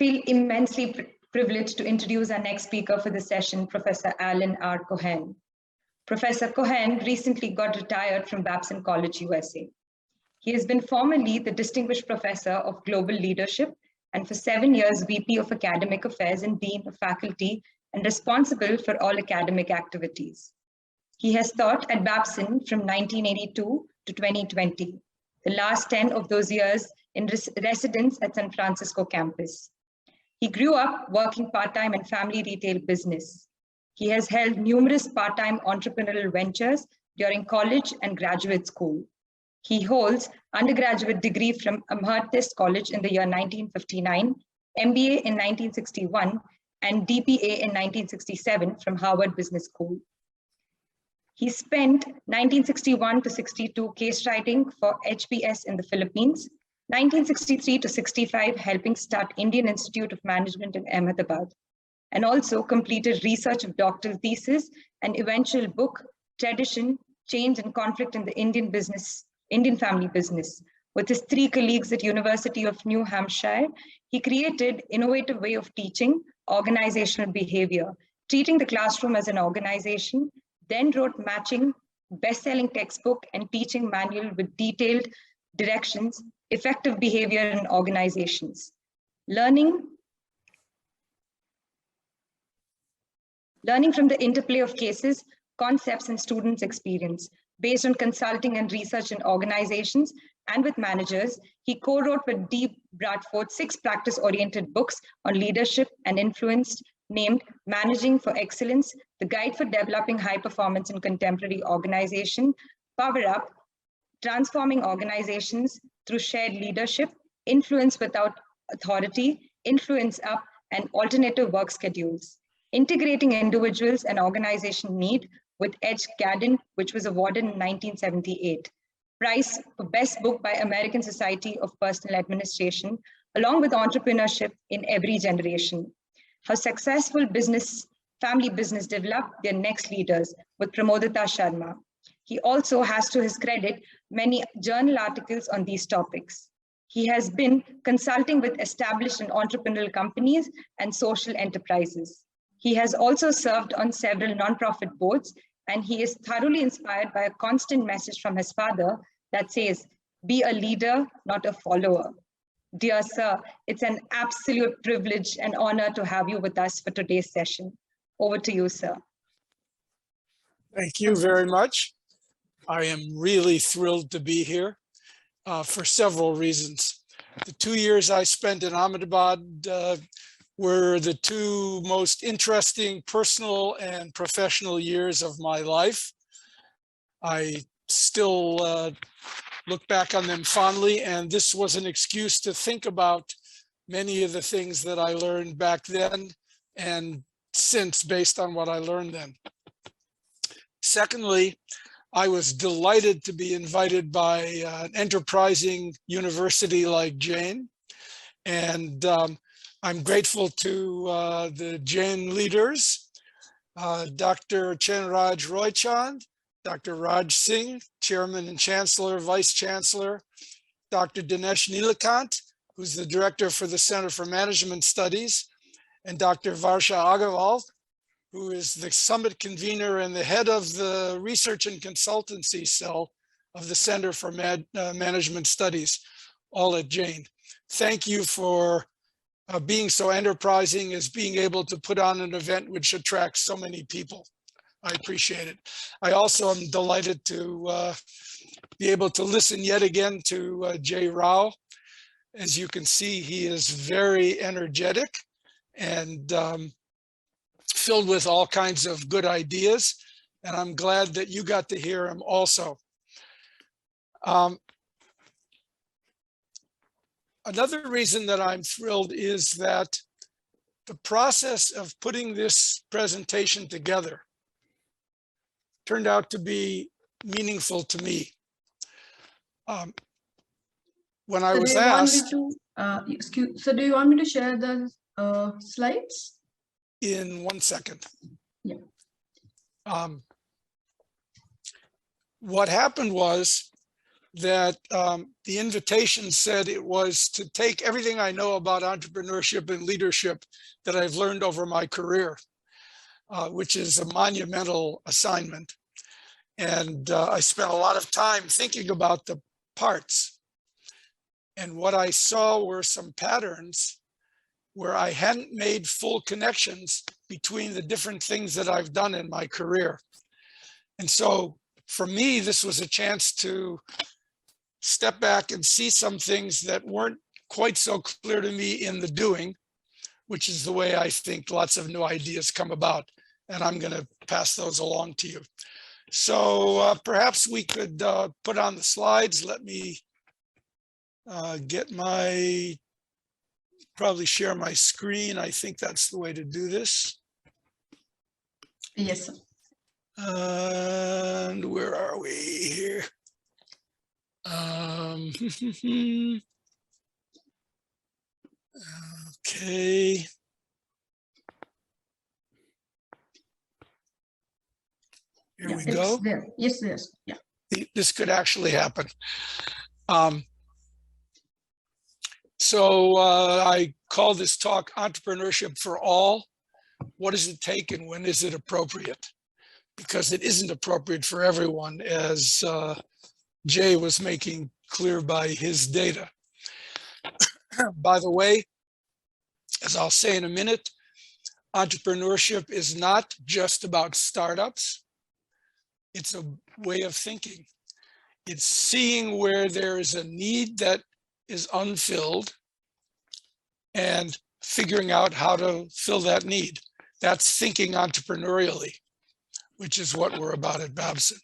feel immensely privileged to introduce our next speaker for the session, Professor Allan R. Cohen. Professor Cohen recently got retired from Babson College, USA. He has been formerly the Distinguished Professor of Global Leadership and for 7 years, VP of Academic Affairs and Dean of Faculty and responsible for all academic activities. He has taught at Babson from 1982 to 2020, the last 10 of those years in residence at San Francisco campus. He grew up working part-time in family retail business. He has held numerous part-time entrepreneurial ventures during college and graduate school. He holds undergraduate degree from Amartya College in the year 1959, MBA in 1961, and DPA in 1967 from Harvard Business School. He spent 1961 to 62 case writing for HBS in the Philippines, 1963 to 65 helping start Indian Institute of Management in Ahmedabad, and also completed research of doctoral thesis and eventual book, Tradition, Change and Conflict in the Indian Family Business. With his 3 colleagues at University of New Hampshire, he created innovative way of teaching organizational behavior, treating the classroom as an organization, then wrote matching, best-selling textbook and teaching manual with detailed directions, effective behavior in organizations. Learning from the interplay of cases, concepts, and students' experience. Based on consulting and research in organizations and with managers, he co-wrote with D. Bradford 6 practice-oriented books on leadership and influence named Managing for Excellence, The Guide for Developing High Performance in Contemporary Organization, Power Up, Transforming Organizations Through Shared Leadership, Influence Without Authority, Influence Up, and Alternative Work Schedules. Integrating Individuals and Organization Need with Edge Gadden, which was awarded in 1978. Prize for Best Book by American Society of Personal Administration, along with Entrepreneurship in Every Generation. How Successful Family Business Develop Their Next Leaders with Pramodita Sharma. He also has to his credit many journal articles on these topics. He has been consulting with established and entrepreneurial companies and social enterprises. He has also served on several nonprofit boards, and he is thoroughly inspired by a constant message from his father that says, be a leader, not a follower. Dear sir, it's an absolute privilege and honor to have you with us for today's session. Over to you, sir. Thank you very much. I am really thrilled to be here for several reasons. The 2 years I spent in Ahmedabad were the 2 most interesting personal and professional years of my life. I still look back on them fondly, and this was an excuse to think about many of the things that I learned back then and since based on what I learned then. Secondly, I was delighted to be invited by an enterprising university like Jain, and I'm grateful to the Jain leaders, Dr. Chenraj Roychand, Dr. Raj Singh, Chairman and Chancellor, Vice Chancellor, Dr. Dinesh Nilakant, who's the Director for the Center for Management Studies, and Dr. Varsha Agarwal, who is the summit convener and the head of the research and consultancy cell of the Center for Management Studies, all at Jain. Thank you for being so enterprising as being able to put on an event which attracts so many people. I appreciate it. I also am delighted to be able to listen yet again to Jay Rao. As you can see, he is very energetic and filled with all kinds of good ideas. And I'm glad that you got to hear him also. Another reason that I'm thrilled is that the process of putting this presentation together turned out to be meaningful to me. When I was asked... So do you want me to share the slides? In 1 second. Yeah. What happened was that the invitation said it was to take everything I know about entrepreneurship and leadership that I've learned over my career, which is a monumental assignment. And I spent a lot of time thinking about the parts. And what I saw were some patterns where I hadn't made full connections between the different things that I've done in my career. And so for me, this was a chance to step back and see some things that weren't quite so clear to me in the doing, which is the way I think lots of new ideas come about. And I'm going to pass those along to you. So perhaps we could put on the slides. Let me get my, probably share my screen. I think that's the way to do this. Yes, sir. And where are we here? Okay. Here we go. There. Yes, yes. Yeah. This could actually happen. So I call this talk Entrepreneurship for All. What does it take and when is it appropriate? Because it isn't appropriate for everyone, as Jay was making clear by his data. By the way, as I'll say in a minute, entrepreneurship is not just about startups. It's a way of thinking. It's seeing where there is a need that is unfilled and figuring out how to fill that need. That's thinking entrepreneurially, which is what we're about at Babson.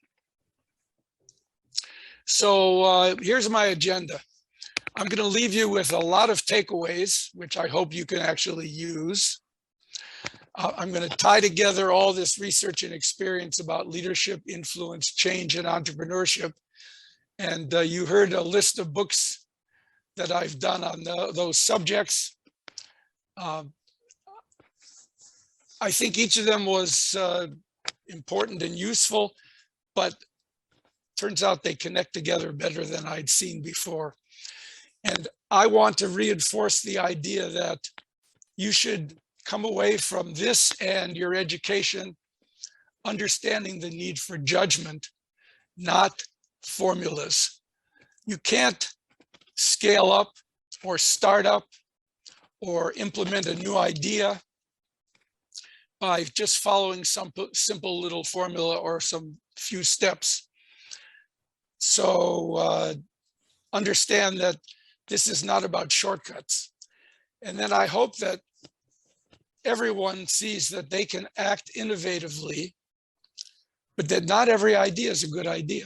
So here's my agenda. I'm going to leave you with a lot of takeaways, which I hope you can actually use. I'm going to tie together all this research and experience about leadership, influence, change, and entrepreneurship. And you heard a list of books that I've done on those subjects. I think each of them was important and useful, but turns out they connect together better than I'd seen before. And I want to reinforce the idea that you should come away from this and your education understanding the need for judgment, not formulas. You can't scale up or start up or implement a new idea by just following some simple little formula or some few steps. So understand that this is not about shortcuts. And then I hope that everyone sees that they can act innovatively, but that not every idea is a good idea.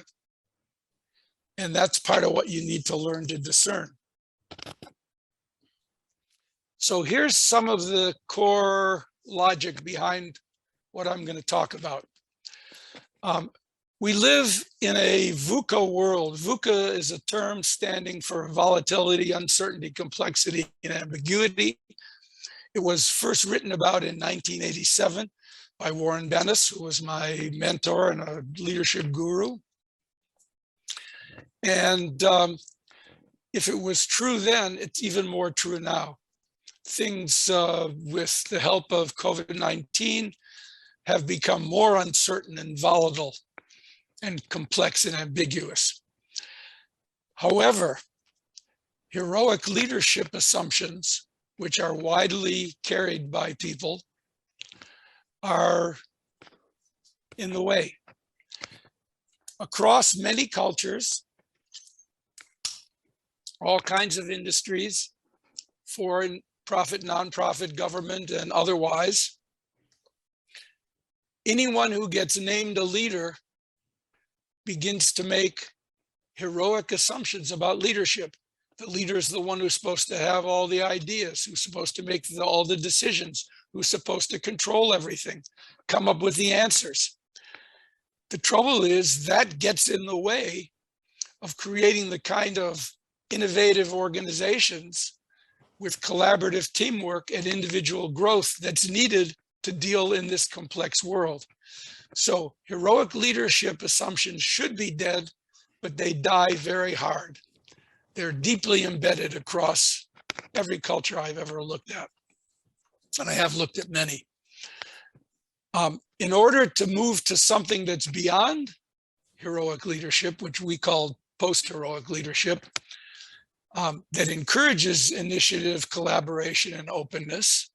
And that's part of what you need to learn to discern. So here's some of the core logic behind what I'm going to talk about. We live in a VUCA world. VUCA is a term standing for volatility, uncertainty, complexity, and ambiguity. It was first written about in 1987 by Warren Bennis, who was my mentor and a leadership guru. And if it was true then, it's even more true now. Things with the help of COVID-19 have become more uncertain and volatile and complex and ambiguous. However, heroic leadership assumptions, which are widely carried by people, are in the way. Across many cultures, all kinds of industries, foreign profit, nonprofit, government, and otherwise, anyone who gets named a leader begins to make heroic assumptions about leadership. The leader is the one who's supposed to have all the ideas, who's supposed to make all the decisions, who's supposed to control everything, come up with the answers. The trouble is that gets in the way of creating the kind of innovative organizations with collaborative teamwork and individual growth that's needed to deal in this complex world. So heroic leadership assumptions should be dead, but they die very hard. They're deeply embedded across every culture I've ever looked at. And I have looked at many. In order to move to something that's beyond heroic leadership, which we call post-heroic leadership, that encourages initiative, collaboration, and openness,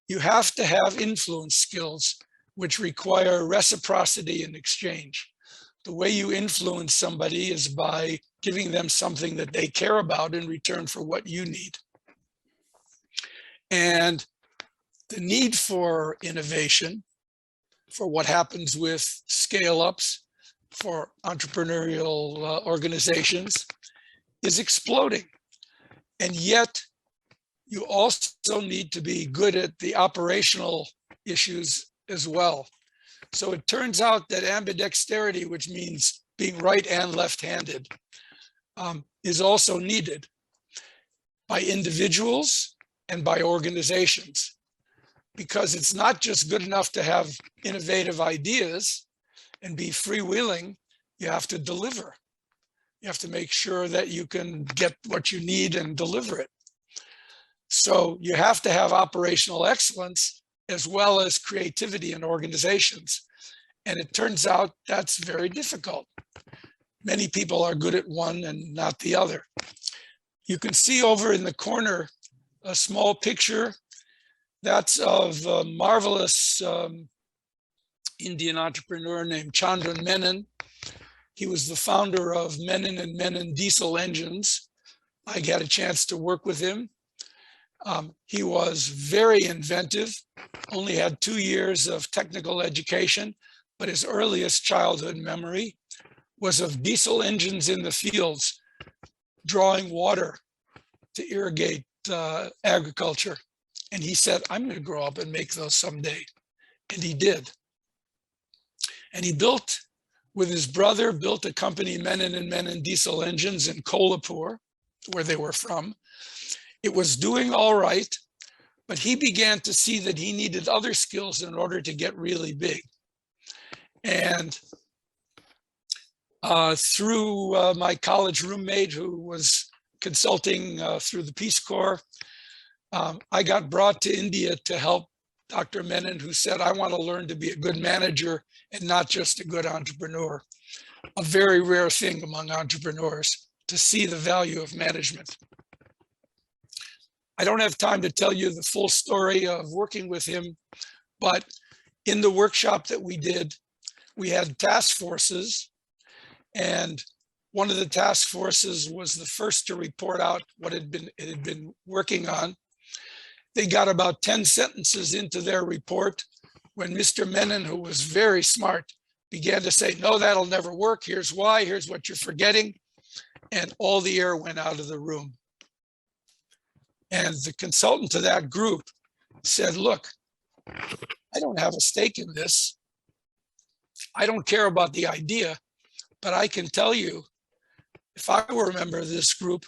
you have to have influence skills, which require reciprocity and exchange. The way you influence somebody is by giving them something that they care about in return for what you need. And the need for innovation, for what happens with scale-ups, for entrepreneurial organizations, is exploding. And yet, you also need to be good at the operational issues as well. So it turns out that ambidexterity, which means being right and left-handed, is also needed by individuals and by organizations, because it's not just good enough to have innovative ideas and be freewheeling. You have to deliver. You have to make sure that you can get what you need and deliver it. So you have to have operational excellence as well as creativity in organizations. And it turns out that's very difficult. Many people are good at one and not the other. You can see over in the corner a small picture. That's of a marvelous Indian entrepreneur named Chandran Menon. He was the founder of Menon and Menon diesel engines. I got a chance to work with him. He was very inventive, only had 2 years of technical education, but his earliest childhood memory was of diesel engines in the fields, drawing water to irrigate agriculture. And he said, I'm going to grow up and make those someday. And he did. And he built, with his brother, built a company, Menon and Menon Diesel Engines, in Kolhapur, where they were from. It was doing all right, but he began to see that he needed other skills in order to get really big. And through my college roommate, who was consulting through the Peace Corps, I got brought to India to help Dr. Menon, who said, I want to learn to be a good manager and not just a good entrepreneur. A very rare thing among entrepreneurs, to see the value of management. I don't have time to tell you the full story of working with him, but in the workshop that we did, we had task forces, and one of the task forces was the first to report out what it had been working on. They got about 10 sentences into their report when Mr. Menon, who was very smart, began to say, no, that'll never work. Here's why, here's what you're forgetting. And all the air went out of the room. And the consultant to that group said, look, I don't have a stake in this. I don't care about the idea, but I can tell you, if I were a member of this group,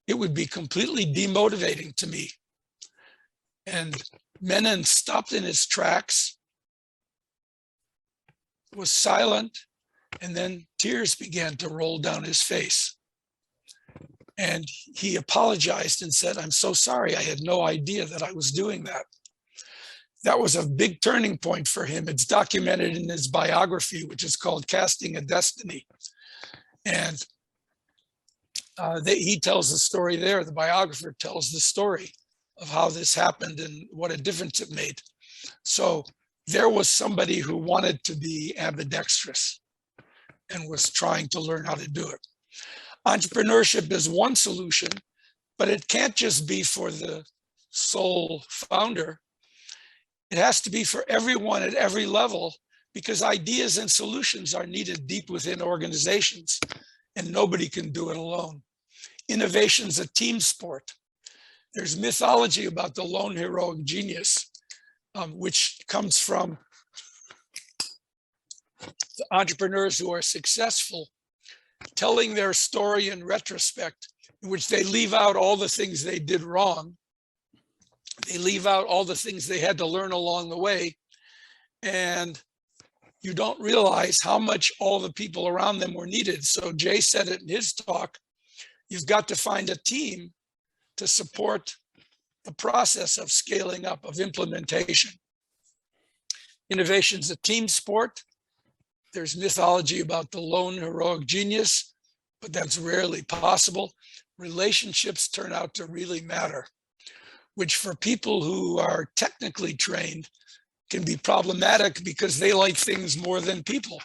it would be completely demotivating to me. And Menon stopped in his tracks, was silent, and then tears began to roll down his face. And he apologized and said, I'm so sorry, I had no idea that I was doing that. That was a big turning point for him. It's documented in his biography, which is called Casting a Destiny. And he tells the story there. The biographer tells the story of how this happened and what a difference it made. So there was somebody who wanted to be ambidextrous and was trying to learn how to do it. Entrepreneurship is one solution, but it can't just be for the sole founder. It has to be for everyone at every level, because ideas and solutions are needed deep within organizations, and nobody can do it alone. Innovation is a team sport. There's mythology about the lone heroic genius, which comes from the entrepreneurs who are successful telling their story in retrospect, in which they leave out all the things they did wrong. They leave out all the things they had to learn along the way. And you don't realize how much all the people around them were needed. So Jay said it in his talk, you've got to find a team to support the process of scaling up, of implementation. Innovation is a team sport. There's mythology about the lone heroic genius, but that's rarely possible. Relationships turn out to really matter, which for people who are technically trained can be problematic because they like things more than people.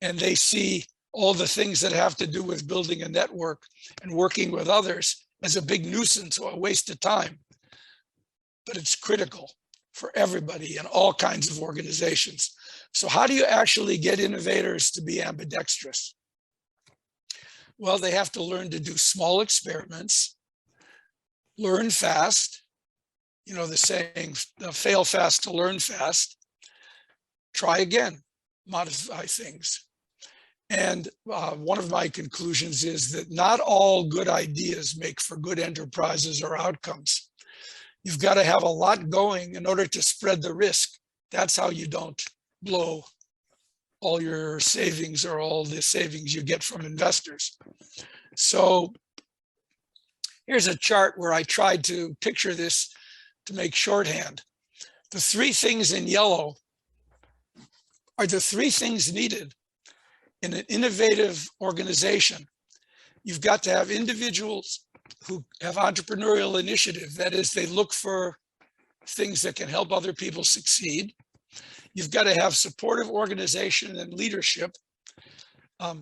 And they see all the things that have to do with building a network and working with others as a big nuisance or a waste of time. But it's critical for everybody in all kinds of organizations. So how do you actually get innovators to be ambidextrous? Well, they have to learn to do small experiments, learn fast. You know, the saying, fail fast to learn fast. Try again, modify things. And one of my conclusions is that not all good ideas make for good enterprises or outcomes. You've got to have a lot going in order to spread the risk. That's how you don't blow all your savings or all the savings you get from investors. So here's a chart where I tried to picture this to make shorthand. The three things in yellow are the three things needed in an innovative organization. You've got to have individuals who have entrepreneurial initiative. That is, they look for things that can help other people succeed. You've got to have supportive organization and leadership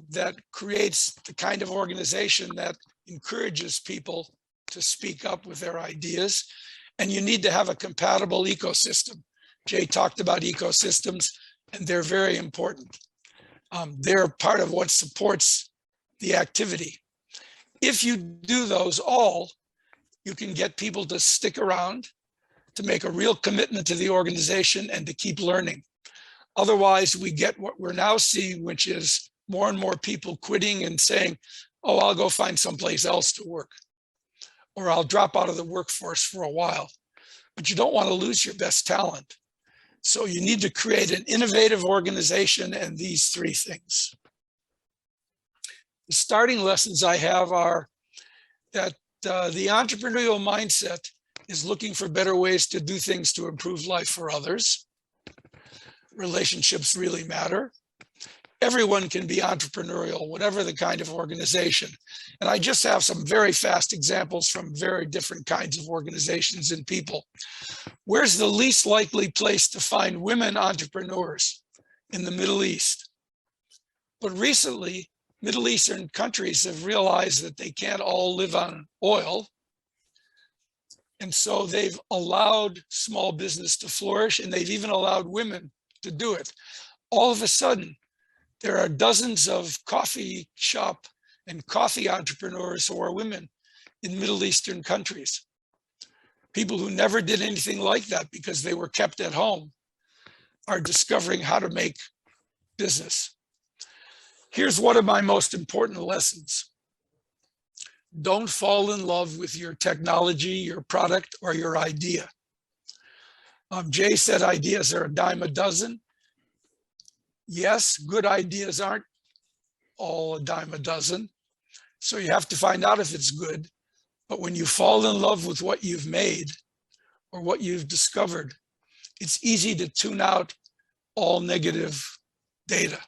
that creates the kind of organization that encourages people to speak up with their ideas. And you need to have a compatible ecosystem. Jay talked about ecosystems, and they're very important. They're part of what supports the activity. If you do those all, you can get people to stick around, to make a real commitment to the organization and to keep learning. Otherwise, we get what we're now seeing, which is more and more people quitting and saying, oh, I'll go find someplace else to work, or I'll drop out of the workforce for a while. But you don't want to lose your best talent. So you need to create an innovative organization and these three things. The starting lessons I have are that the entrepreneurial mindset is looking for better ways to do things to improve life for others. Relationships really matter. Everyone can be entrepreneurial, whatever the kind of organization. And I just have some very fast examples from very different kinds of organizations and people. Where's the least likely place to find women entrepreneurs? In the Middle East. But recently, Middle Eastern countries have realized that they can't all live on oil. And so they've allowed small business to flourish, and they've even allowed women to do it. All of a sudden, there are dozens of coffee shop and coffee entrepreneurs who are women in Middle Eastern countries. People who never did anything like that because they were kept at home are discovering how to make business. Here's one of my most important lessons. Don't fall in love with your technology, your product, or your idea. Jay said ideas are a dime a dozen. Yes, good ideas aren't all a dime a dozen. So you have to find out if it's good. But when you fall in love with what you've made or what you've discovered, it's easy to tune out all negative data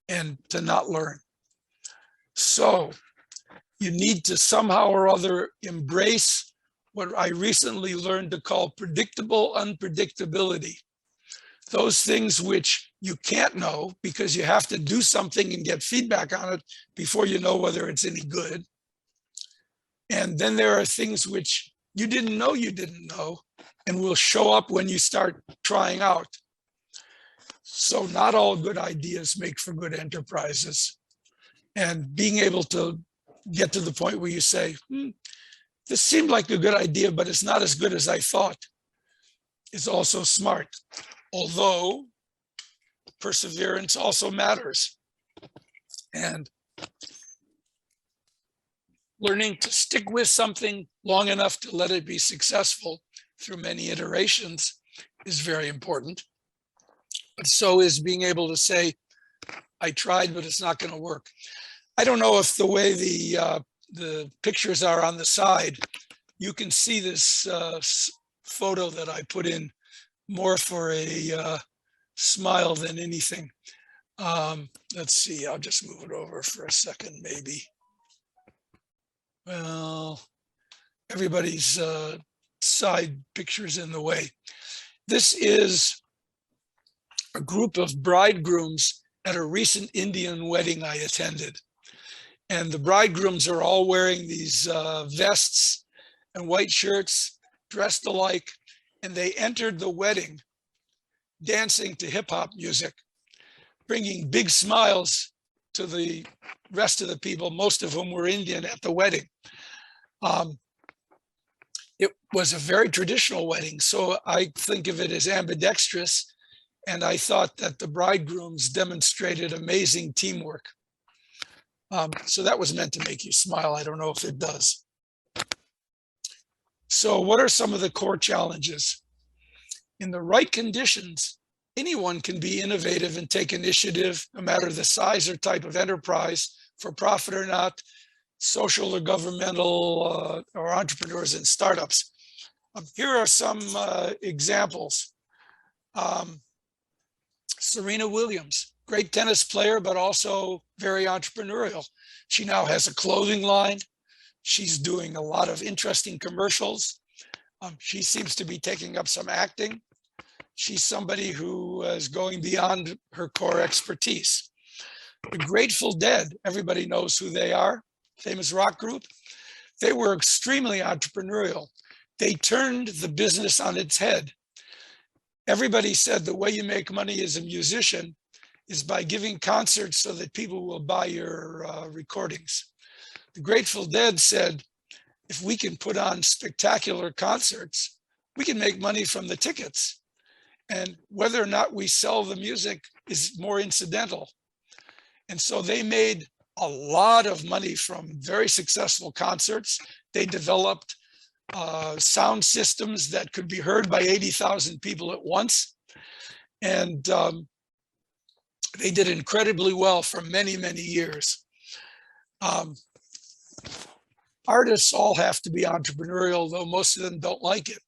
and to not learn. So you need to somehow or other embrace what I recently learned to call predictable unpredictability. Those things which you can't know because you have to do something and get feedback on it before you know whether it's any good. And then there are things which you didn't know and will show up when you start trying out. So not all good ideas make for good enterprises. And being able to get to the point where you say, this seemed like a good idea, but it's not as good as I thought, is also smart. Although perseverance also matters. And learning to stick with something long enough to let it be successful through many iterations is very important. but so is being able to say, I tried, but it's not going to work. I don't know if the way the pictures are on the side, you can see this photo that I put in more for a smile than anything. Let's see, I'll just move it over for a second, maybe. Well, everybody's side picture's in the way. This is a group of bridegrooms at a recent Indian wedding I attended. And the bridegrooms are all wearing these vests and white shirts, dressed alike, and they entered the wedding dancing to hip hop music, bringing big smiles to the rest of the people, most of whom were Indian at the wedding. It was a very traditional wedding, so I think of it as ambidextrous, and I thought that the bridegrooms demonstrated amazing teamwork. So that was meant to make you smile. I don't know if it does. So what are some of the core challenges? In the right conditions, anyone can be innovative and take initiative, no matter the size or type of enterprise, for profit or not, social or governmental, or entrepreneurs and startups. Here are some examples. Serena Williams, great tennis player, but also very entrepreneurial. She now has a clothing line. She's doing a lot of interesting commercials. She seems to be taking up some acting. She's somebody who is going beyond her core expertise. The Grateful Dead, everybody knows who they are, famous rock group. They were extremely entrepreneurial. They turned the business on its head. Everybody said the way you make money as a musician is by giving concerts so that people will buy your recordings. The Grateful Dead said, if we can put on spectacular concerts, we can make money from the tickets. And whether or not we sell the music is more incidental. And so they made a lot of money from very successful concerts. They developed sound systems that could be heard by 80,000 people at once. And they did incredibly well for many, many years. Artists all have to be entrepreneurial, though most of them don't like it.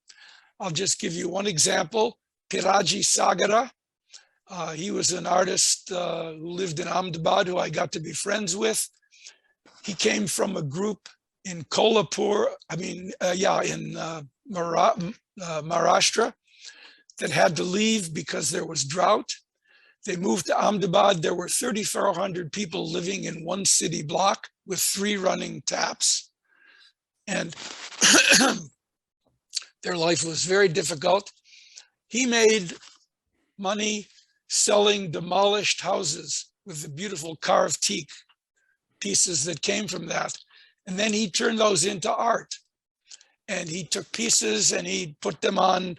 I'll just give you one example. Piraji Sagara. He was an artist who lived in Ahmedabad, who I got to be friends with. He came from a group in Kolhapur, in Maharashtra, that had to leave because there was drought. They moved to Ahmedabad. There were 3,400 people living in one city block with 3 running taps. And their life was very difficult. He made money selling demolished houses with the beautiful carved teak pieces that came from that. And then he turned those into art. And he took pieces and he put them on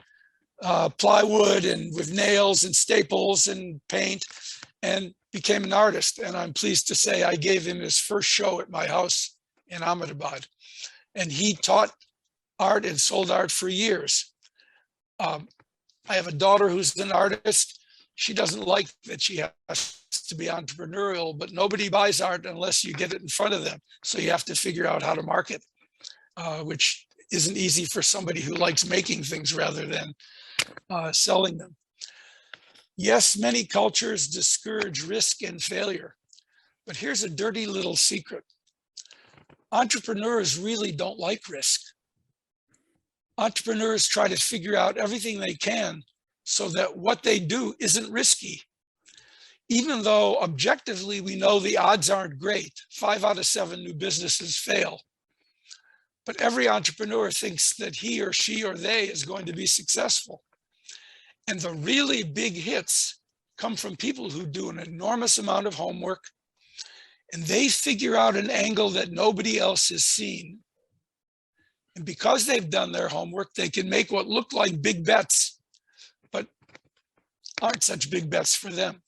plywood and with nails and staples and paint, and became an artist. And I'm pleased to say I gave him his first show at my house in Ahmedabad. And he taught art and sold art for years. I have a daughter who's an artist. She doesn't like that she has to be entrepreneurial, but nobody buys art unless you get it in front of them. So you have to figure out how to market, which isn't easy for somebody who likes making things rather than selling them. Yes, many cultures discourage risk and failure, but here's a dirty little secret. Entrepreneurs really don't like risk. Entrepreneurs try to figure out everything they can so that what they do isn't risky. Even though objectively we know the odds aren't great, 5 out of 7 new businesses fail. But every entrepreneur thinks that he or she or they is going to be successful. And the really big hits come from people who do an enormous amount of homework, and they figure out an angle that nobody else has seen. And because they've done their homework, they can make what look like big bets, but aren't such big bets for them.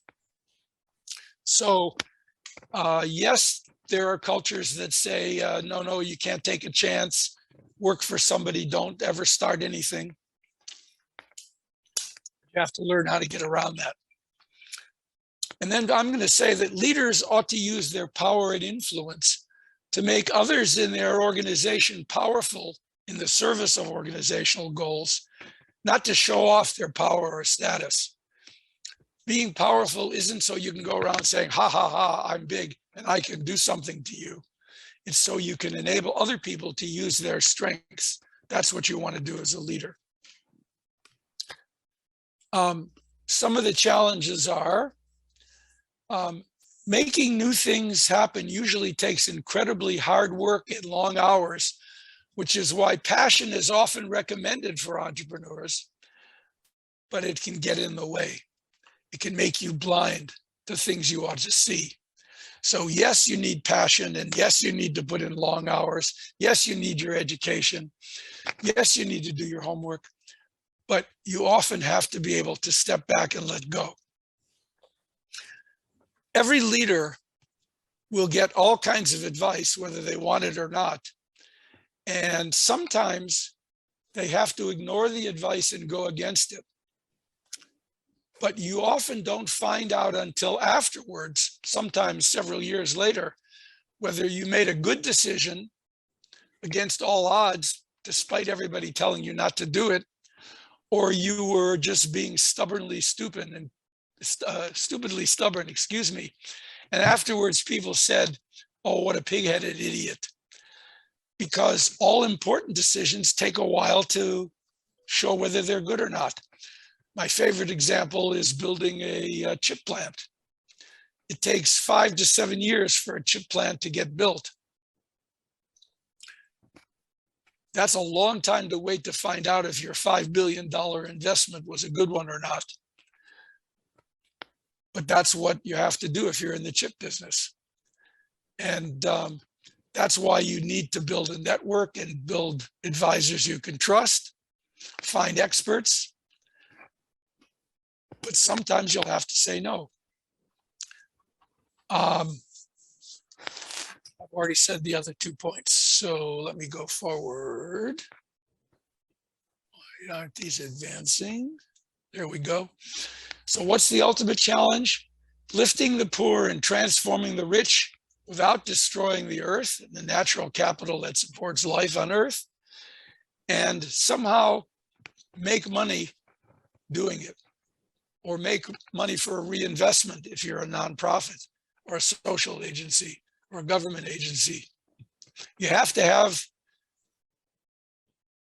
So yes, there are cultures that say, no, you can't take a chance, work for somebody, don't ever start anything. You have to learn how to get around that. And then I'm going to say that leaders ought to use their power and influence to make others in their organization powerful in the service of organizational goals, not to show off their power or status. Being powerful isn't so you can go around saying, ha, ha, ha, I'm big and I can do something to you. It's so you can enable other people to use their strengths. That's what you want to do as a leader. Some of the challenges are making new things happen usually takes incredibly hard work and long hours, which is why passion is often recommended for entrepreneurs, but it can get in the way. It can make you blind to things you ought to see. So yes, you need passion, and yes, you need to put in long hours. Yes, you need your education. Yes, you need to do your homework, but you often have to be able to step back and let go. Every leader will get all kinds of advice, whether they want it or not. And sometimes they have to ignore the advice and go against it. But you often don't find out until afterwards, sometimes several years later, whether you made a good decision against all odds, despite everybody telling you not to do it, or you were just being stubbornly stupid and stupidly stubborn, excuse me. And afterwards, people said, oh, what a pig-headed idiot. Because all important decisions take a while to show whether they're good or not. My favorite example is building a chip plant. It takes 5 to 7 years for a chip plant to get built. That's a long time to wait to find out if your $5 billion investment was a good one or not. But that's what you have to do if you're in the chip business. And that's why you need to build a network and build advisors you can trust, find experts. But sometimes you'll have to say no. I've already said the other 2 points, so let me go forward. Why aren't these advancing? There we go. So what's the ultimate challenge? Lifting the poor and transforming the rich without destroying the earth and the natural capital that supports life on earth, and somehow make money doing it, or make money for a reinvestment if you're a nonprofit or a social agency or a government agency. You have to have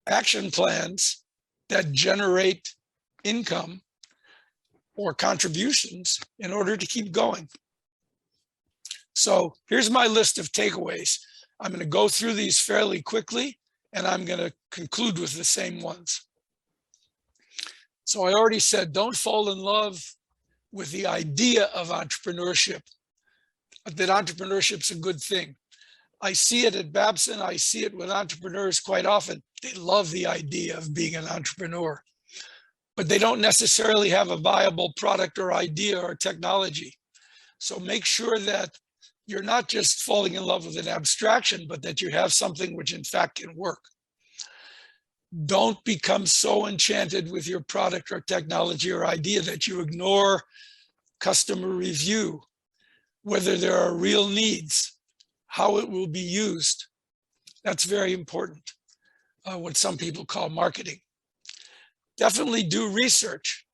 action plans that generate income or contributions in order to keep going. So here's my list of takeaways. I'm going to go through these fairly quickly, and I'm going to conclude with the same ones. So I already said, don't fall in love with the idea of entrepreneurship, that entrepreneurship's a good thing. I see it at Babson. I see it with entrepreneurs quite often. They love the idea of being an entrepreneur, but they don't necessarily have a viable product or idea or technology. So make sure that you're not just falling in love with an abstraction, but that you have something which in fact can work. Don't become so enchanted with your product or technology or idea that you ignore customer review, whether there are real needs, how it will be used. That's very important, what some people call marketing. Definitely do research.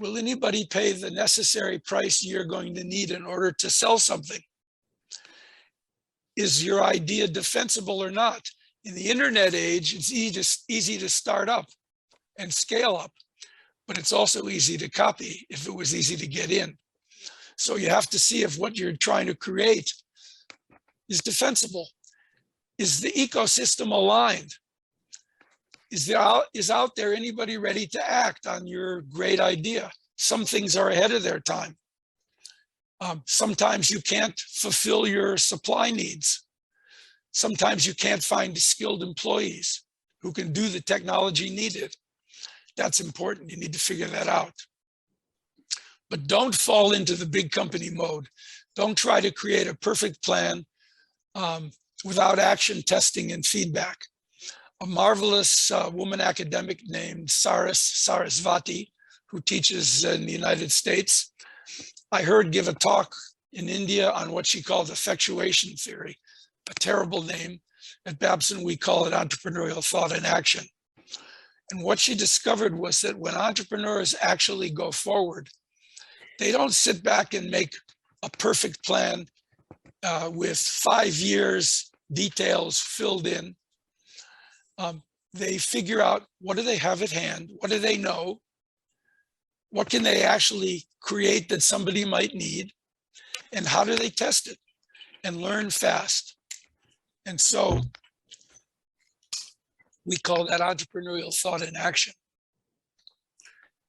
Will anybody pay the necessary price you're going to need in order to sell something? Is your idea defensible or not? In the internet age, it's easy to start up and scale up, but it's also easy to copy if it was easy to get in. So you have to see if what you're trying to create is defensible. Is the ecosystem aligned? Is out there anybody ready to act on your great idea? Some things are ahead of their time. Sometimes you can't fulfill your supply needs. Sometimes you can't find skilled employees who can do the technology needed. That's important. You need to figure that out. But don't fall into the big company mode. Don't try to create a perfect plan without action, testing, and feedback. A marvelous woman academic named Sarasvati, who teaches in the United States, I heard give a talk in India on what she called effectuation theory, a terrible name. At Babson, we call it entrepreneurial thought in action. And what she discovered was that when entrepreneurs actually go forward, they don't sit back and make a perfect plan with 5 years, details filled in. They figure out, what do they have at hand? What do they know? What can they actually create that somebody might need? And how do they test it and learn fast? And so we call that entrepreneurial thought in action.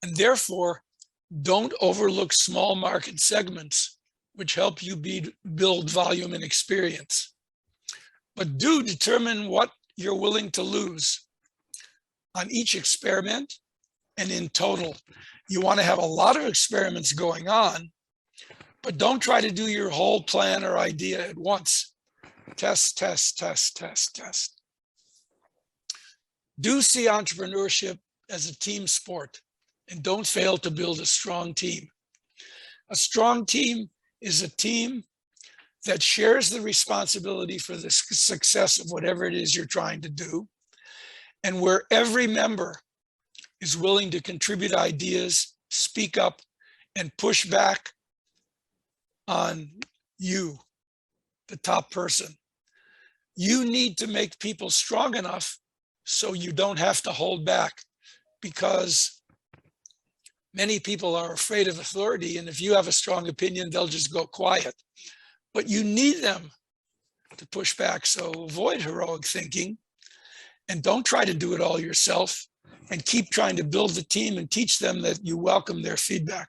And therefore, don't overlook small market segments, which help you build volume and experience. But do determine what you're willing to lose on each experiment and in total. You want to have a lot of experiments going on, but don't try to do your whole plan or idea at once. Test, test, test, test, test. Do see entrepreneurship as a team sport, and don't fail to build a strong team. A strong team is a team that shares the responsibility for the success of whatever it is you're trying to do, and where every member is willing to contribute ideas, speak up, and push back on you, the top person. You need to make people strong enough so you don't have to hold back, because many people are afraid of authority, and if you have a strong opinion, they'll just go quiet. But you need them to push back, so avoid heroic thinking and don't try to do it all yourself, and keep trying to build the team and teach them that you welcome their feedback.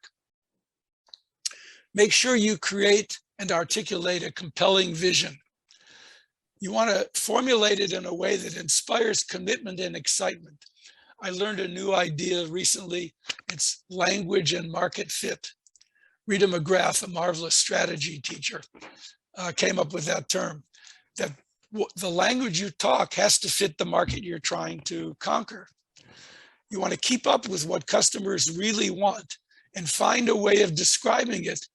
Make sure you create and articulate a compelling vision. You want to formulate it in a way that inspires commitment and excitement. I learned a new idea recently. It's language and market fit. Rita McGrath, a marvelous strategy teacher, came up with that term, that the language you talk has to fit the market you're trying to conquer. You want to keep up with what customers really want and find a way of describing it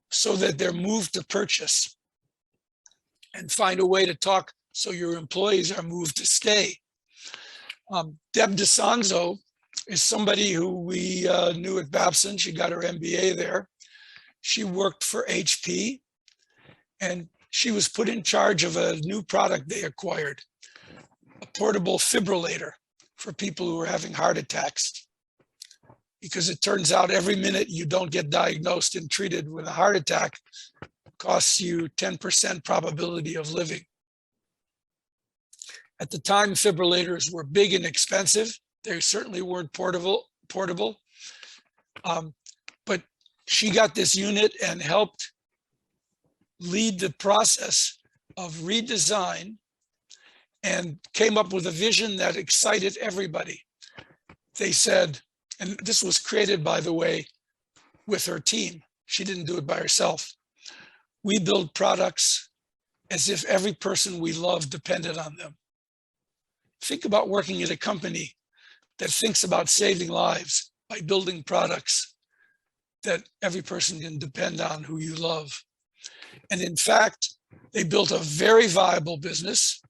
so that they're moved to purchase, and find a way to talk so your employees are moved to stay. Deb DeSanzo is somebody who we knew at Babson. She got her MBA there. She worked for HP, and she was put in charge of a new product they acquired, a portable fibrillator for people who were having heart attacks. Because it turns out every minute you don't get diagnosed and treated with a heart attack costs you 10% probability of living. At the time, fibrillators were big and expensive. They certainly weren't portable. But she got this unit and helped lead the process of redesign, and came up with a vision that excited everybody. They said, and this was created, by the way, with her team. She didn't do it by herself. We build products as if every person we love depended on them. Think about working at a company that thinks about saving lives by building products that every person can depend on who you love. And in fact, they built a very viable business.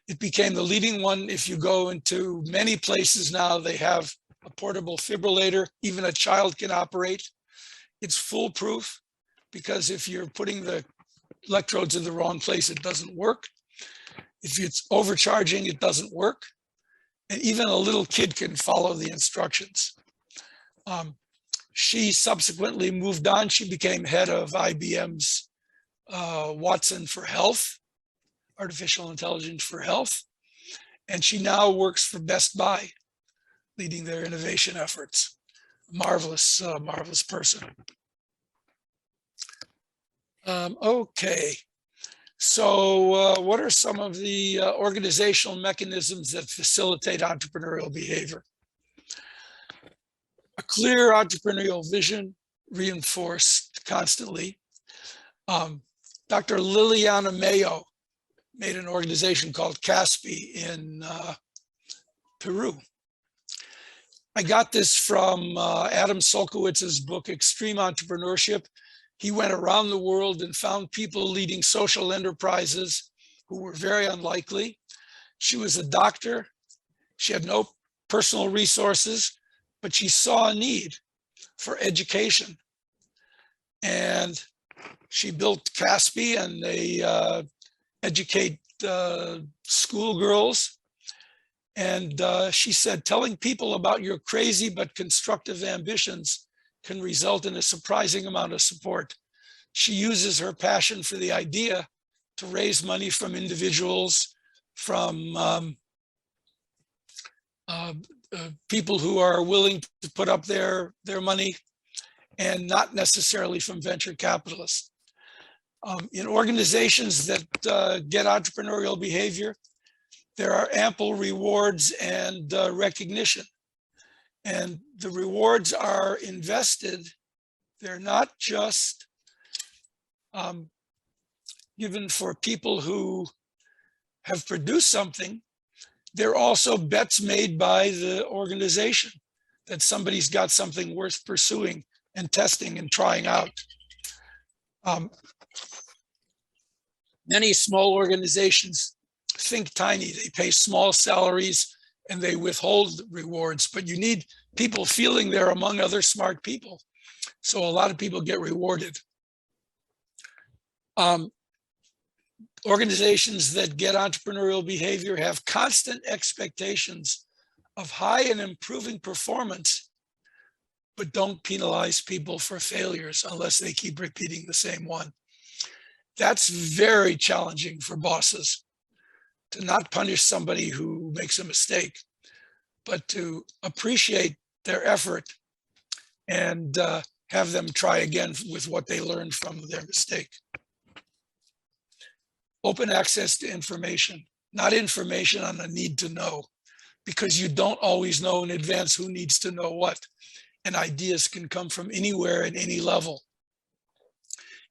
It became the leading one. If you go into many places now, they have a portable fibrillator, even a child can operate. It's foolproof, because if you're putting the electrodes in the wrong place, it doesn't work. If it's overcharging, it doesn't work. And even a little kid can follow the instructions. She subsequently moved on. She became head of IBM's Watson for Health, Artificial Intelligence for Health. And she now works for Best Buy, leading their innovation efforts. Marvelous, marvelous person. Okay, so what are some of the organizational mechanisms that facilitate entrepreneurial behavior? A clear entrepreneurial vision, reinforced constantly. Dr. Liliana Mayo made an organization called CASPI in Peru. I got this from Adam Solkowitz's book, Extreme Entrepreneurship. He went around the world and found people leading social enterprises who were very unlikely. She was a doctor. She had no personal resources, but she saw a need for education. And she built CASPI, and they educate schoolgirls. And she said, telling people about your crazy but constructive ambitions can result in a surprising amount of support. She uses her passion for the idea to raise money from individuals, from people who are willing to put up their money, and not necessarily from venture capitalists. In organizations that get entrepreneurial behavior, there are ample rewards and recognition. And the rewards are invested. They're not just given for people who have produced something. They're also bets made by the organization that somebody's got something worth pursuing and testing and trying out. Many small organizations think tiny. They pay small salaries and they withhold rewards, but you need people feeling they're among other smart people. So a lot of people get rewarded. Organizations that get entrepreneurial behavior have constant expectations of high and improving performance, but don't penalize people for failures unless they keep repeating the same one. That's very challenging for bosses, to not punish somebody who makes a mistake, but to appreciate their effort and have them try again with what they learned from their mistake. Open access to information, not information on a need to know, because you don't always know in advance who needs to know what, and ideas can come from anywhere at any level.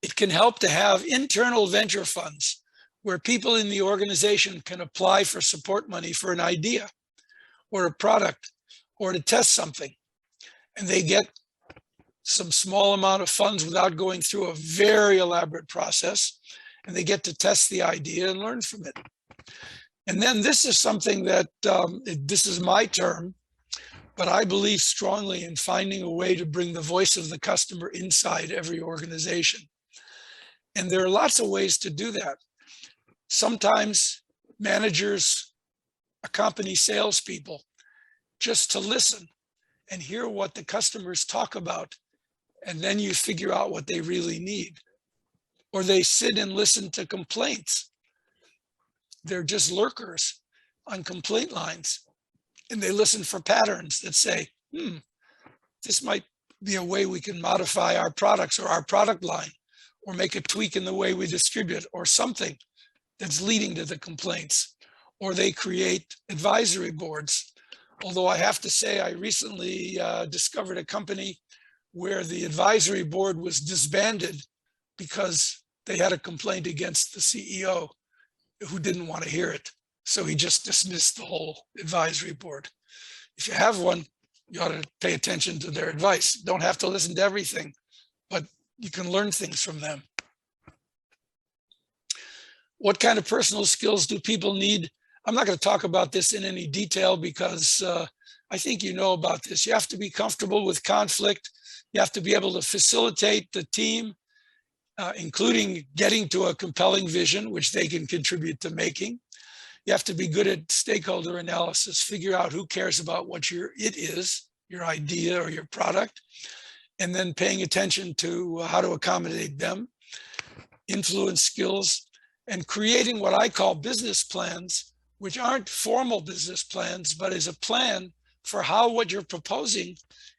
It can help to have internal venture funds where people in the organization can apply for support money for an idea or a product or to test something. And they get some small amount of funds without going through a very elaborate process. And they get to test the idea and learn from it. And then this is something that, this is my term, but I believe strongly in finding a way to bring the voice of the customer inside every organization. And there are lots of ways to do that. Sometimes managers accompany salespeople just to listen and hear what the customers talk about, and then you figure out what they really need. Or they sit and listen to complaints. They're just lurkers on complaint lines, and they listen for patterns that say, this might be a way we can modify our products or our product line, or make a tweak in the way we distribute, or something that's leading to the complaints. Or they create advisory boards. Although I have to say, I recently discovered a company where the advisory board was disbanded because they had a complaint against the CEO who didn't want to hear it. So he just dismissed the whole advisory board. If you have one, you ought to pay attention to their advice. Don't have to listen to everything, but you can learn things from them. What kind of personal skills do people need? I'm not going to talk about this in any detail because I think you know about this. You have to be comfortable with conflict. You have to be able to facilitate the team, including getting to a compelling vision, which they can contribute to making. You have to be good at stakeholder analysis, figure out who cares about what your idea or your product, and then paying attention to how to accommodate them, influence skills, and creating what I call business plans, which aren't formal business plans, but is a plan for how what you're proposing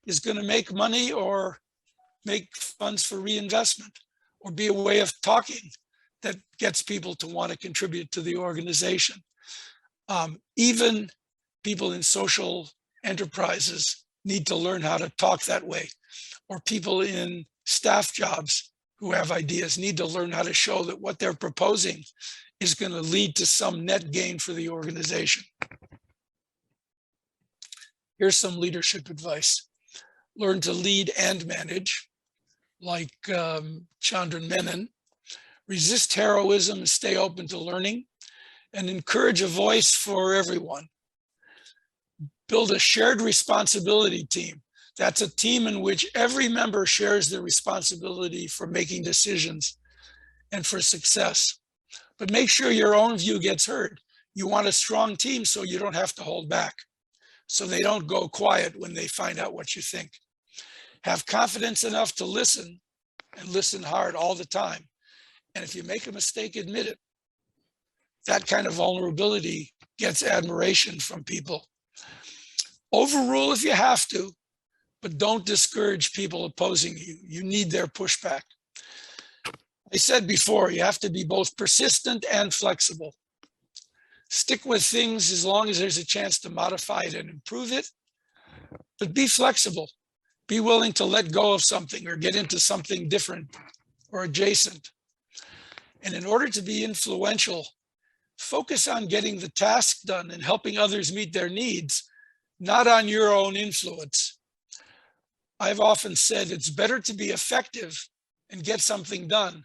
is going to make money or make funds for reinvestment, or be a way of talking that gets people to want to contribute to the organization. Even people in social enterprises need to learn how to talk that way, or people in staff jobs who have ideas need to learn how to show that what they're proposing is going to lead to some net gain for the organization. Here's some leadership advice. Learn to lead and manage. like Chandran Menon. Resist heroism and stay open to learning, and encourage a voice for everyone. Build a shared responsibility team. That's a team in which every member shares the responsibility for making decisions and for success. But make sure your own view gets heard. You want a strong team so you don't have to hold back, so they don't go quiet when they find out what you think. Have confidence enough to listen, and listen hard all the time. And if you make a mistake, admit it. That kind of vulnerability gets admiration from people. Overrule if you have to, but don't discourage people opposing you. You need their pushback. I said before, you have to be both persistent and flexible. Stick with things as long as there's a chance to modify it and improve it, but be flexible. Be willing to let go of something or get into something different or adjacent. And in order to be influential, focus on getting the task done and helping others meet their needs, not on your own influence. I've often said it's better to be effective and get something done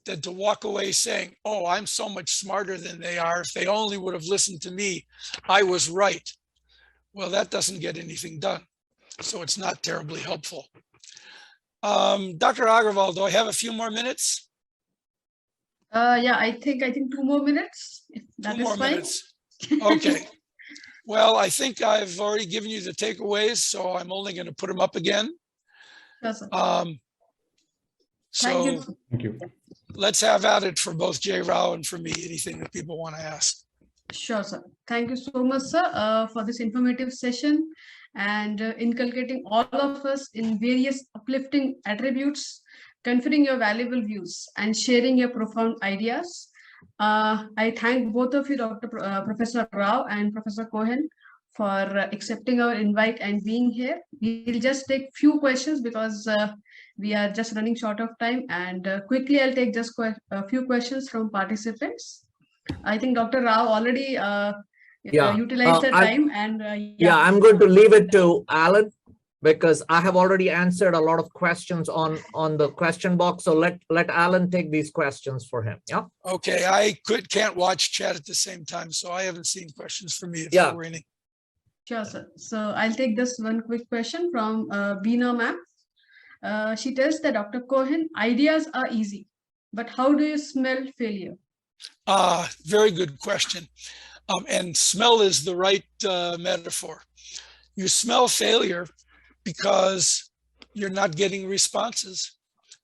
than to walk away saying, oh, I'm so much smarter than they are. If they only would have listened to me, I was right. Well, that doesn't get anything done. So it's not terribly helpful. Dr. Agrawal, do I have a few more minutes? Yeah, I think 2 more minutes. If that 2 is more fine. minutes. Okay. Well, I think I've already given you the takeaways, so I'm only going to put them up again. Yes, sir. Thank you. Let's have at it for both Jay Rao and for me, anything that people want to ask. Sure, sir. Thank you so much, sir, for this informative session and inculcating all of us in various uplifting attributes, conferring your valuable views and sharing your profound ideas. I thank both of you, Professor Rao and Professor Cohen, for accepting our invite and being here. We'll just take few questions because we are just running short of time, and quickly I'll take just a few questions from participants. I think Dr. Rao already utilized the time, and yeah, I'm going to leave it to Allan because I have already answered a lot of questions on the question box. So let Allan take these questions for him. Yeah. Okay, I can't watch chat at the same time, so I haven't seen questions for me if Yeah. there were any. Sure, sir. So I'll take this one quick question from Beena ma'am. She tells that Dr. Cohen, ideas are easy, but how do you smell failure? Very good question. And smell is the right metaphor. You smell failure because you're not getting responses,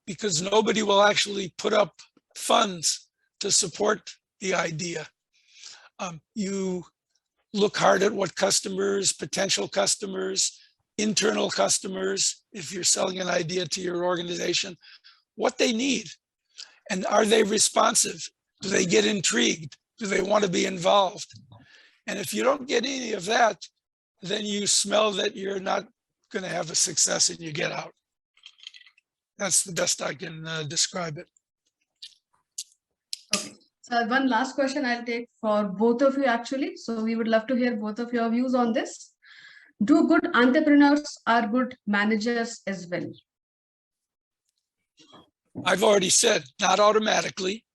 because nobody will actually put up funds to support the idea. You look hard at what customers, potential customers, internal customers, if you're selling an idea to your organization, what they need. And are they responsive? Do they get intrigued? Do they want to be involved? And if you don't get any of that, then you smell that you're not going to have a success and you get out. That's the best I can describe it. Okay. So one last question I'll take for both of you actually. So we would love to hear both of your views on this. Do good entrepreneurs are good managers as well? I've already said, not automatically.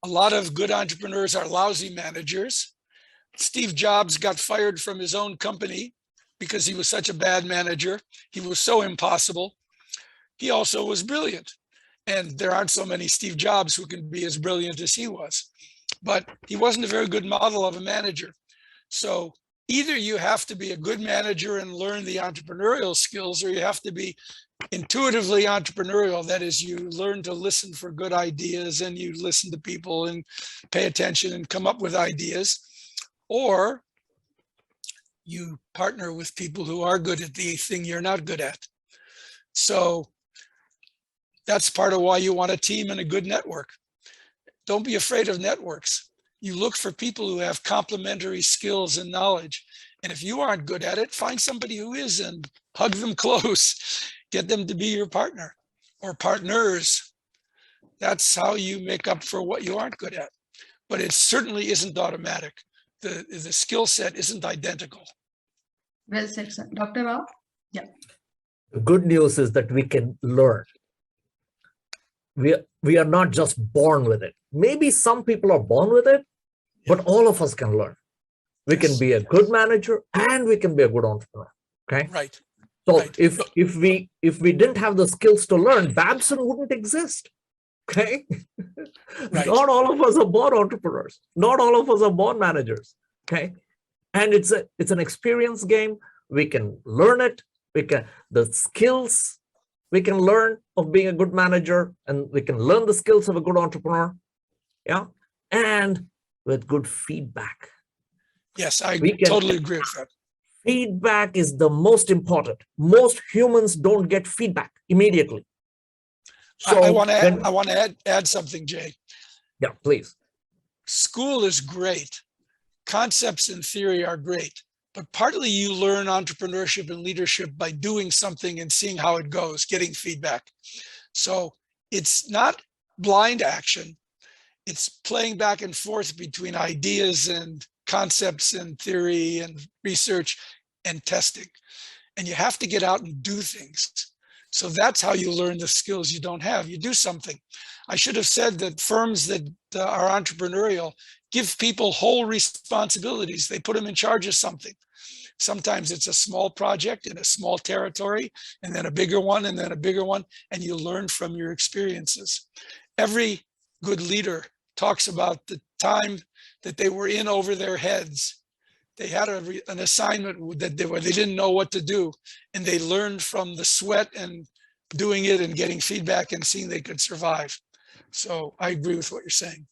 A lot of good entrepreneurs are lousy managers. Steve Jobs got fired from his own company because he was such a bad manager. He was so impossible. He also was brilliant. And there aren't so many Steve Jobs who can be as brilliant as he was. But he wasn't a very good model of a manager. So either you have to be a good manager and learn the entrepreneurial skills, or you have to be intuitively entrepreneurial. That is, you learn to listen for good ideas and you listen to people and pay attention and come up with ideas. Or you partner with people who are good at the thing you're not good at. So that's part of why you want a team and a good network. Don't be afraid of networks. You look for people who have complementary skills and knowledge. And if you aren't good at it, find somebody who is and hug them close. Get them to be your partner or partners. That's how you make up for what you aren't good at. But it certainly isn't automatic. The skill set isn't identical. Well said, sir. Dr. Rao? Yeah. The good news is that we can learn. we are not just born with it. Maybe some people are born with it, but all of us can learn. We can be a good manager and we can be a good entrepreneur. Okay. Right. So Right. if we didn't have the skills to learn, Babson wouldn't exist. Okay. Right. Not all of us are born entrepreneurs. Not all of us are born managers. Okay. And it's an experience game. We can learn it. The skills we can learn of being a good manager, and we can learn the skills of a good entrepreneur. Yeah. And with good feedback. Yes, I totally agree with that. Feedback is the most important. Most humans don't get feedback immediately. So I want to add something, Jay. Yeah, please. School is great. Concepts in theory are great, but partly you learn entrepreneurship and leadership by doing something and seeing how it goes, getting feedback. So it's not blind action. It's playing back and forth between ideas and concepts and theory and research and testing. And you have to get out and do things. So that's how you learn the skills you don't have. You do something. I should have said that firms that are entrepreneurial give people whole responsibilities. They put them in charge of something. Sometimes it's a small project in a small territory, and then a bigger one, and then a bigger one, and you learn from your experiences. Every good leader talks about the time that they were in over their heads. They had an assignment that they didn't know what to do, and they learned from the sweat and doing it and getting feedback and seeing they could survive. So I agree with what you're saying.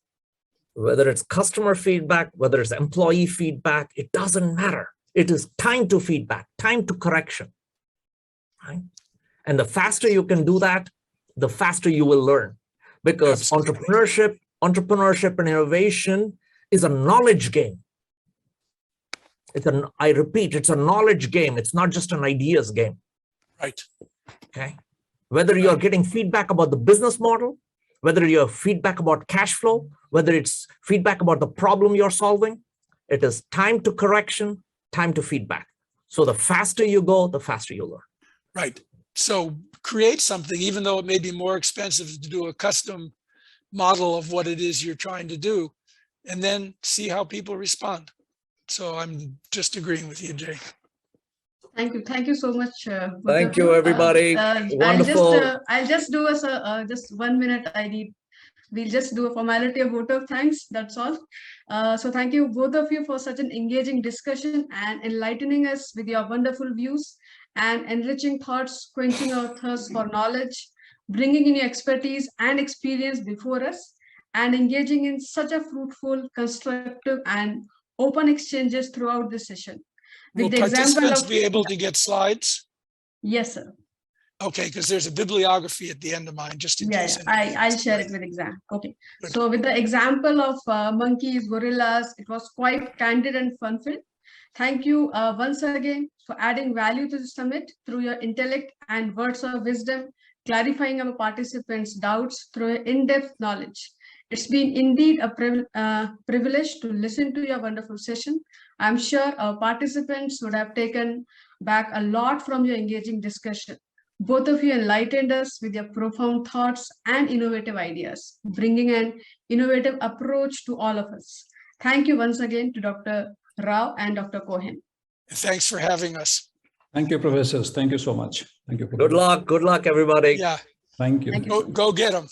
Whether it's customer feedback, whether it's employee feedback, it doesn't matter. It is time to feedback, time to correction. Right? And the faster you can do that, the faster you will learn. Because entrepreneurship and innovation is a knowledge game. I repeat, it's a knowledge game. It's not just an ideas game. Right. Okay. Whether you're getting feedback about the business model, whether you have feedback about cash flow, whether it's feedback about the problem you're solving, it is time to correction, time to feedback. So the faster you go, the faster you learn. Right. So create something, even though it may be more expensive to do a custom model of what it is you're trying to do, and then see how people respond. So I'm just agreeing with you, Jay. Thank you. Thank you so much. Thank you, everybody. Wonderful. I'll just do just 1 minute. We'll just do a formality of vote of thanks. That's all. So thank you both of you for such an engaging discussion and enlightening us with your wonderful views and enriching thoughts, quenching our thirst for knowledge, bringing in your expertise and experience before us, and engaging in such a fruitful, constructive, and open exchanges throughout this session. Will participants be able to get slides? Yes, sir. Okay, because there's a bibliography at the end of mine, just in case. I'll share it with example. Okay. Good. So with the example of monkeys, gorillas, it was quite candid and fun-filled. Thank you once again for adding value to the summit through your intellect and words of wisdom, clarifying our participants' doubts through your in-depth knowledge. It's been indeed a privilege to listen to your wonderful session. I'm sure our participants would have taken back a lot from your engaging discussion. Both of you enlightened us with your profound thoughts and innovative ideas, bringing an innovative approach to all of us. Thank you once again to Dr. Rao and Dr. Cohen. Thanks for having us. Thank you, professors. Thank you so much. Thank you. Good luck. Good luck, everybody. Yeah. Thank you. Go get them.